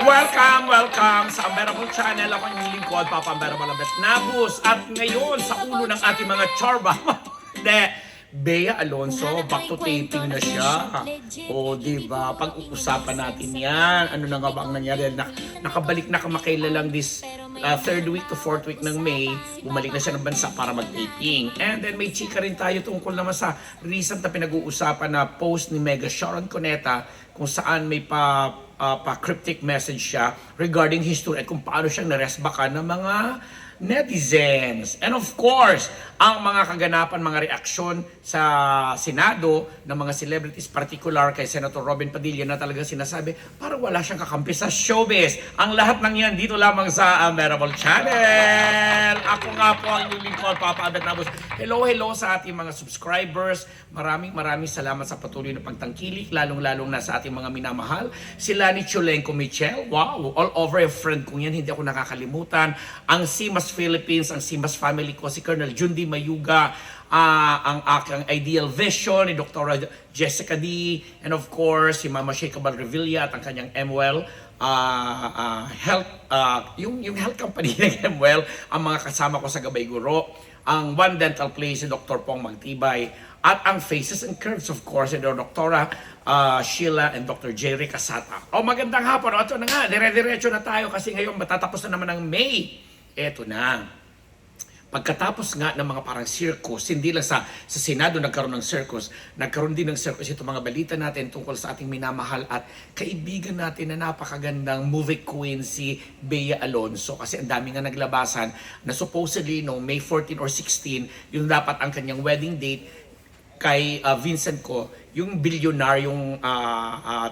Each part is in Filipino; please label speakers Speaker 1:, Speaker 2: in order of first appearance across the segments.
Speaker 1: Welcome sa Unbearable Channel. Ako ang lingkod, Papa Unbearable Nabus. At ngayon, sa ulo ng ating mga chorba, Bea Alonso, back to taping na siya. O, diba? Pag-uusapan natin yan. Ano na nga ba ang nangyari? Nakabalik na kamakailalang this third week to fourth week ng May. Bumalik na siya ng bansa para mag-taping. And then may chika rin tayo tungkol naman sa recent na pinag-uusapan na post ni Mega Sharon Cuneta kung saan may pa-cryptic message siya regarding history at kung paano siyang naresbakan ng mga netizens. And of course, ang mga kaganapan, mga reaksyon sa Senado ng mga celebrities, particular kay Senator Robin Padilla na talaga sinasabi, parang wala siyang kakampi sa showbiz. Ang lahat ng yan dito lamang sa Unbearable Channel. Ako nga po ang inyong lingkod, Papa Albert Nabus. Hello sa ating mga subscribers. Maraming salamat sa patuloy na pagtangkilik, lalong-lalong na sa ating mga minamahal. Sila ni Chulenko Michel, wow, all over a friend kong yan, hindi ako nakakalimutan. Ang Simas Philippines, ang Simas family ko, si Colonel Jundi Mayuga, ang aking Ideal Vision, ni Dr. Jessica D, and of course, si Mama Sheikha Revilla at ang kanyang MWell, health, yung health company ng MWell, ang mga kasama ko sa Gabay Guro, ang One Dental Place, si Dr. Pong Magtibay, at ang Faces and Curves, of course, si Dr. Sheila and Dr. Jerry Casata. Magandang hapon. Ito na nga, dire-diretso na tayo kasi ngayon matatapos na naman ang May. Eto na. Pagkatapos nga ng mga parang circus, hindi lang sa Senado nagkaroon ng circus, nagkaroon din ng circus itong mga balita natin tungkol sa ating minamahal at kaibigan natin na napakagandang movie queen si Bea Alonso. Kasi ang dami nga naglabasan na supposedly no May 14 or 16, yung dapat ang kanyang wedding date kay Vincent ko, yung bilyonaryong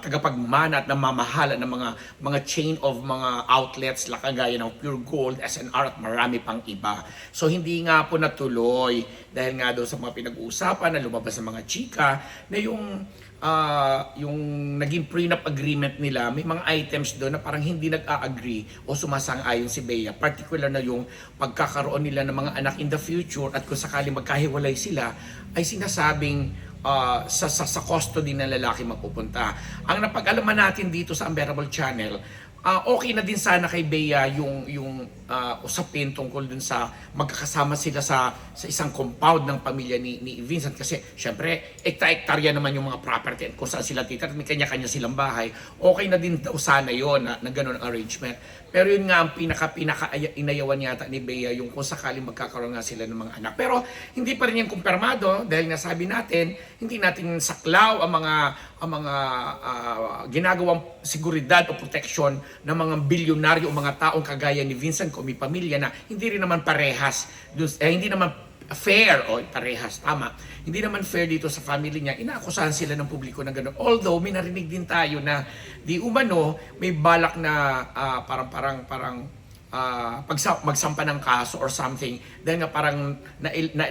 Speaker 1: tagapagmana at namamahala ng mga chain of mga outlets kagaya ng Pure Gold, SNR at marami pang iba. So hindi nga po natuloy dahil nga doon sa mga pinag-uusapan na lumabas ng mga chika na yung naging prenup agreement nila, may mga items doon na parang hindi nag-a-agree o sumasang-ayon si Bea. Particular na yung pagkakaroon nila ng mga anak in the future at kung sakaling magkahiwalay sila, ay sinasabing sa custody ng lalaki mapupunta. Ang napag-alaman natin dito sa Unbearable Channel, okay na din sana kay Bea yung usapin tungkol dun sa magkakasama sila sa isang compound ng pamilya ni Vincent kasi syempre ekta-ektarya naman yung mga property at kung saan sila titira at may kanya-kanya silang bahay. Okay na din daw sana yon na ganun ang arrangement. Pero yun nga ang pinaka-inayawan yata ni Bea yung kung sakaling magkakaroon nga sila ng mga anak. Pero hindi pa rin yan kumpirmado dahil nasabi natin, hindi natin saklaw ang mga ginagawang seguridad o proteksyon ng mga bilyonaryo o mga taong kagaya ni Vincent ko, may pamilya na hindi rin naman parehas, hindi naman fair o parehas, tama. Hindi naman fair dito sa family niya. Inaakusahan sila ng publiko na gano'n. Although, may narinig din tayo na di umano, may balak na parang magsampa ng kaso or something dahil nga parang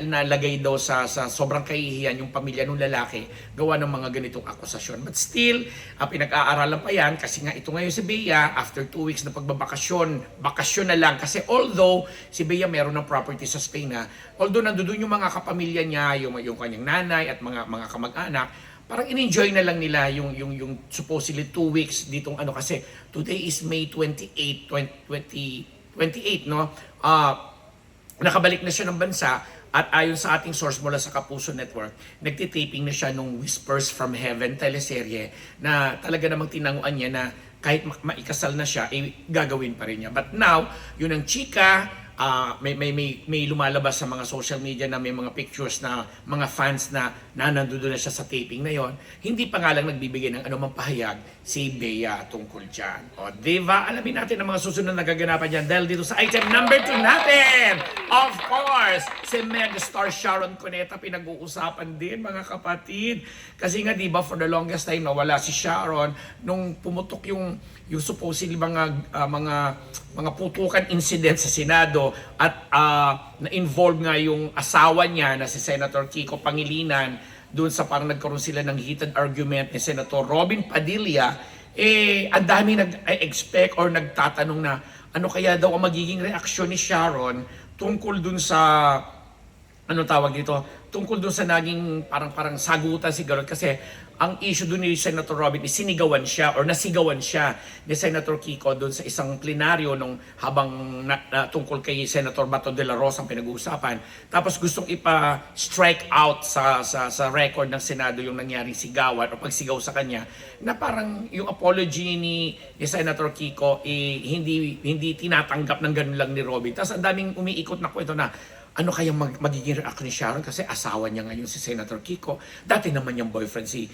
Speaker 1: nalagay daw sa sobrang kahihiyan yung pamilya ng lalaki gawa ng mga ganitong akusasyon. But still, pinag-aaralan pa yan kasi nga ito ngayon si Bea after 2 weeks na bakasyon na lang kasi although si Bea meron ng property sa Spain na although nandoon yung mga kapamilya niya, yung kanyang nanay at mga kamag-anak, parang in-enjoy na lang nila yung supposedly 2 weeks ditong kasi today is May 28, 2028, no? Nakabalik na siya ng bansa at ayon sa ating source mula sa Kapuso Network, nagtitaping na siya nung Whispers from Heaven teleserye na talaga namang tinanguan niya na kahit maikasal na siya, gagawin pa rin niya. But now, yun ang chika, may lumalabas sa mga social media na may mga pictures na mga fans na nandoon na siya sa taping na yon. Hindi pa nga lang nagbibigay ng anumang pahayag si Bea tungkol dyan. O diba, alamin natin ang mga susunod na gaganapan dyan dahil dito sa item number 2 natin. Of course, si megastar Sharon Cuneta pinag-uusapan din mga kapatid. Kasi nga diba for the longest time nawala si Sharon nung pumutok yung supposedly mga putukan incident sa Senado at na-involve nga yung asawa niya na si Senator Kiko Pangilinan doon sa parang nagkaroon sila ng heated argument ni Senator Robin Padilla. Ang dami nag-expect or nagtatanong na ano kaya daw ang magiging reaksyon ni Sharon tungkol doon sa ano tawag dito, tungkol doon sa naging parang sagutan siguro kasi ang issue doon ni Senator Robin is sinigawan siya or nasigawan siya ni Senator Kiko doon sa isang plenaryo nung habang tungkol kay Senator Bato de la Rosa ang pinag-uusapan. Tapos gustong ipa-strike out sa record ng Senado yung nangyaring sigawan o pagsigaw sa kanya na parang yung apology ni Senator Kiko hindi tinatanggap ng ganun lang ni Robin. Tapos ang daming umiikot na kwento na ano kaya magiging reaction ni Sharon kasi asawa niya ngayon si Senator Kiko. Dati naman yung boyfriend si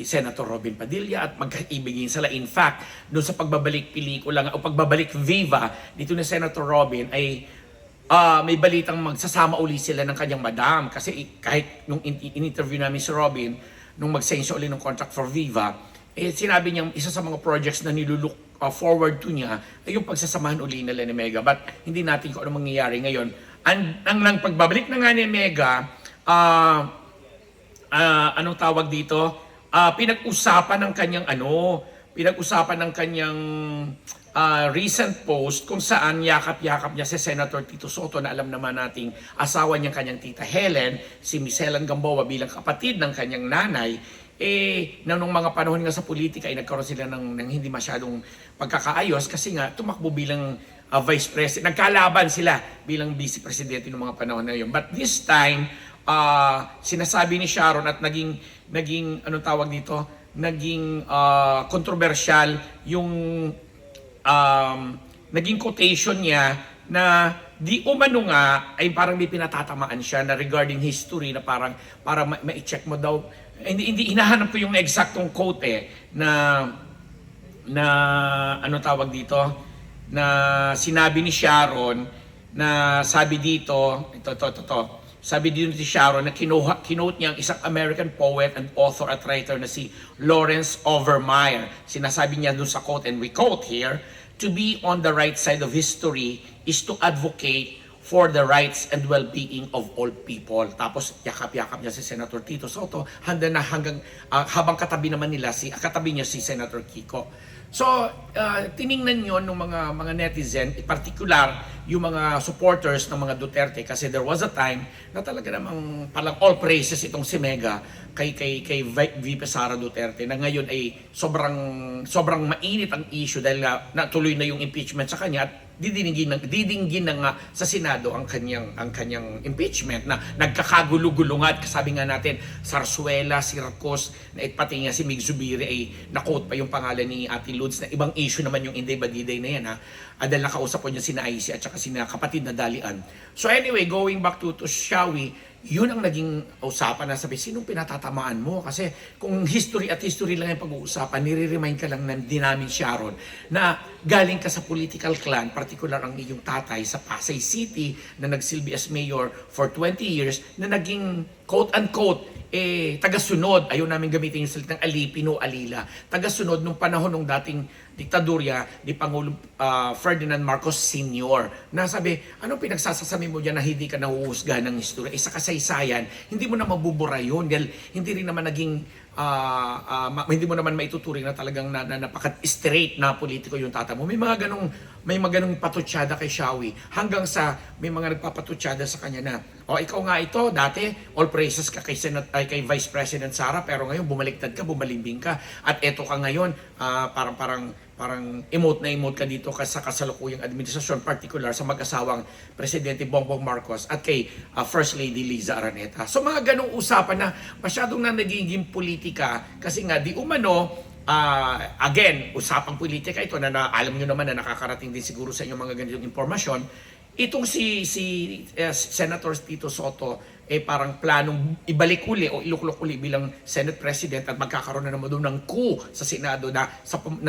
Speaker 1: Senator Robin Padilla at magkaibigin sila. In fact, doon sa pagbabalik pelikula o pagbabalik Viva dito ni Senator Robin ay may balitang magsasama uli sila ng kanyang madam. Kasi kahit nung in-interview namin si Robin, nung mag-sign siya uli ng contract for Viva, sinabi niyang isa sa mga projects na nilulook forward to niya ay yung pagsasamahan uli nila ni Mega. But hindi natin kung ano mangyayari ngayon. Ang pagbabalik na nga ni Mega, anong tawag dito? Pinag-usapan ng kanyang recent post kung saan yakap-yakap niya si Senator Tito Soto na alam naman nating asawa niyang kanyang tita Helen, si Miss Helen Gamboa bilang kapatid ng kanyang nanay. Na nung mga panahon nga sa politika ay nagkaroon sila ng hindi masyadong pagkakaayos kasi nga tumakbo bilang vice president. Nagkalaban sila bilang vice presidente ng mga panahon na yun. But this time, sinasabi ni Sharon at naging anong tawag dito, naging controversial yung naging quotation niya na di umano nga ay parang may pinatatamaan siya na regarding history na parang para ma-check mo daw. Hindi hinahanap ko yung eksaktong quote na ano tawag dito na sinabi ni Sharon na sabi dito ito sabi dito ni Sharon na kinote niya ang isang American poet and author at writer na si Lawrence Overmeyer. Sinasabi niya doon sa quote, and we quote here, "To be on the right side of history is to advocate for the rights and well-being of all people." Tapos yakap-yakap niya si Senator Tito Soto hanggang habang katabi niya si Senator Kiko. So, tiningnan yon ng mga netizen, in particular yung mga supporters ng mga Duterte kasi there was a time na talaga namang palang all praises itong si Mega kay VP Sara Duterte na ngayon ay sobrang mainit ang issue dahil natuloy na yung impeachment sa kanya at didinggin na nga sa Senado ang kanyang impeachment na nagkakagulo-gulungan. Sabi nga natin, Zarzuela, Sircos, na pati nga si Mig Zubiri ay na-quote pa yung pangalan ni Ate Lourdes na ibang issue naman yung Inday Badiday na yan dahil nakausap ko niya sina Aisy at saka sina kapatid na Dalian. So anyway, going back to Shawi, yun ang naging usapan na sabi, sinong pinatatamaan mo? Kasi kung history lang yung pag-uusapan, nire-remind ka lang din namin, Sharon, na galing ka sa political clan, particular ang iyong tatay sa Pasay City na nagsilbi as mayor for 20 years na naging quote-unquote taga-sunod, ayaw namin gamitin yung salitang alipin o alila, taga-sunod nung panahon ng dating diktadurya ni Pangulong Ferdinand Marcos Sr. Na sabi, anong pinagsasasami mo dyan na hindi ka nahuhusgahan ng historya? Sa kasaysayan, hindi mo na mabubura yun dahil hindi rin naman naging hindi mo naman maituturing na talagang napaka-straight na politiko yung tata mo. May mga ganong patutsada kay Shawi hanggang sa may mga nagpapatutsada sa kanya na ikaw nga ito dati all praises ka kay Vice President Sara pero ngayon bumaliktad ka, bumalimbing ka at eto ka ngayon parang emote ka dito sa kasalukuyang administrasyon, particular sa mag-asawang Presidente Bongbong Marcos at kay First Lady Liza Araneta. So mga ganong usapan na masyadong na nagiging politika kasi nga di umano, again, usapang politika ito na alam nyo naman na nakakarating din siguro sa inyo mga ganitong impormasyon. Itong si Senator Tito Soto parang planong ibalik uli o iluklok uli bilang Senate President at magkakaroon na naman doon ng coup sa Senado na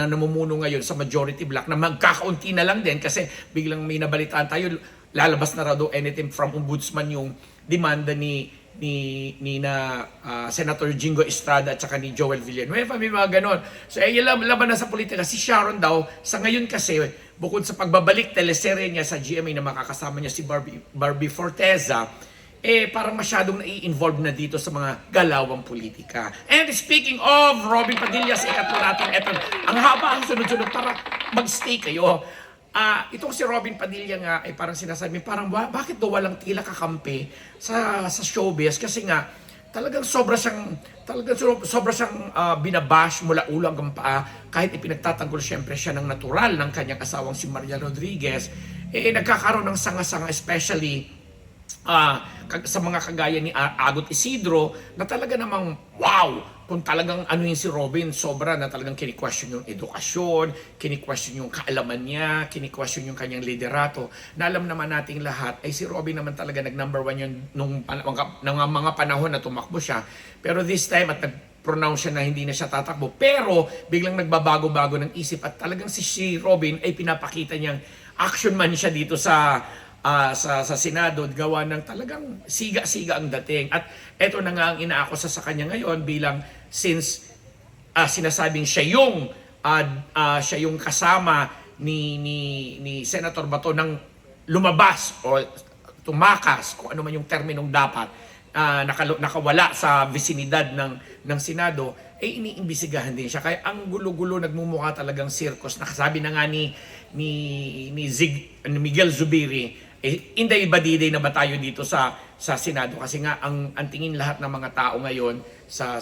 Speaker 1: namumuno ngayon sa majority block na magkakaunti na lang din kasi biglang may nabalitaan tayo lalabas na raw daw anything from Ombudsman yung demanda ni Senator Jingo Estrada at saka ni Joel Villanueva, may mga ganon. So laban na sa politika. Si Sharon daw, sa ngayon kasi, bukod sa pagbabalik teleserye niya sa GMA na makakasama niya si Barbie Forteza, parang masyadong nai-involve na dito sa mga galawang politika. And speaking of Robin Padilla, sa ikatlo natin, eto, ang haba ang sunod-sunod para mag-stay kayo. Itong si Robin Padilla nga ay parang sinasabi, parang bakit daw walang tila kakampi sa showbiz? Kasi nga, sobra siyang binabash mula ulo hanggang paa, kahit ipinagtatanggol siyempre siya ng natural ng kanyang asawang si Maria Rodriguez, nagkakaroon ng sanga-sanga, especially sa mga kagaya ni Agot Isidro, na talaga namang wow, kung talagang ano yun si Robin, sobra na talagang kini-question yung edukasyon, kini-question yung kaalaman niya, kini-question yung kanyang liderato, na alam naman nating lahat, ay si Robin naman talaga nag-number one yun nung mga panahon na tumakbo siya. Pero this time, at nag-pronounce siya na hindi na siya tatakbo, pero biglang nagbabago-bago ng isip, at talagang si Robin ay pinapakita niyang action man siya dito sa Senado, gawa ng talagang siga-siga ang dating. At eto na nga ang inaakusa sa kanya ngayon, bilang since sinasabing siya yung kasama ni Senator Bato nang lumabas o tumakas, kung ano man yung terminong dapat, nakawala sa vicinidad ng Senado, iniimbisigahan din siya. Kaya ang gulo-gulo, nagmumukha talagang circus. Nakasabi na nga ni Miguel Zubiri, inday badiday na ba tayo dito sa Senado? Kasi nga ang tingin lahat ng mga tao ngayon sa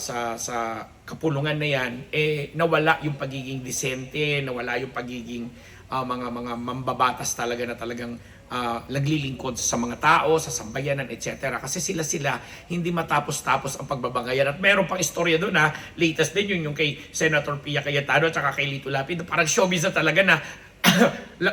Speaker 1: kapulungan na yan, nawala yung pagiging disente, nawala yung pagiging mga mambabatas talaga na talagang naglilingkod sa mga tao, sa sambayanan, etc. Kasi sila hindi matapos-tapos ang pagbabangayan. At meron pang istorya doon, latest din yung kay Senator Pia Cayetano at saka kay Lito Lapid. Parang showbiz na talaga na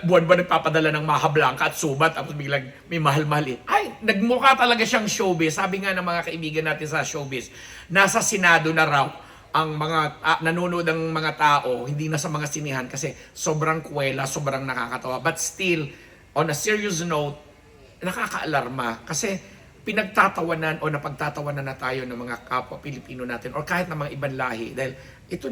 Speaker 1: buwan-buwan nagpapadala ng maha blanca at subat, tapos biglang may mahal-mahal. Ay, nagmukha talaga siyang showbiz. Sabi nga ng mga kaibigan natin sa showbiz, nasa Senado na raw ang mga nanonood ng mga tao, hindi na sa mga sinihan, kasi sobrang kwela, sobrang nakakatawa. But still, on a serious note, nakakaalarma kasi pinagtatawanan o napagtatawanan na tayo ng mga kapwa Pilipino natin or kahit ng mga ibang lahi, dahil ganito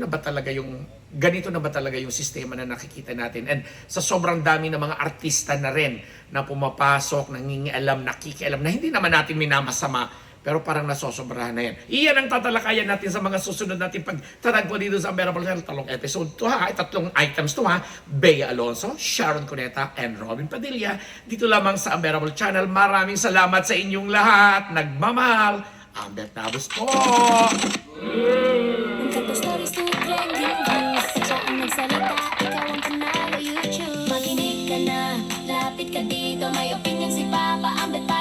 Speaker 1: na ba talaga yung sistema na nakikita natin. And sa sobrang dami ng mga artista na rin na pumapasok, nangingialam, nakikialam, na hindi naman natin minamasama, pero parang nasosobrahan na yan. Iyan ang tatalakayan natin sa mga susunod natin pagtatagpo dito sa Unbearable Channel. Talong episode 2 tatlong items 2 Bea Alonso, Sharon Cuneta, and Robin Padilla. Dito lamang sa Unbearable Channel. Maraming salamat sa inyong lahat. Nagmamahal, Ambert Nabos po!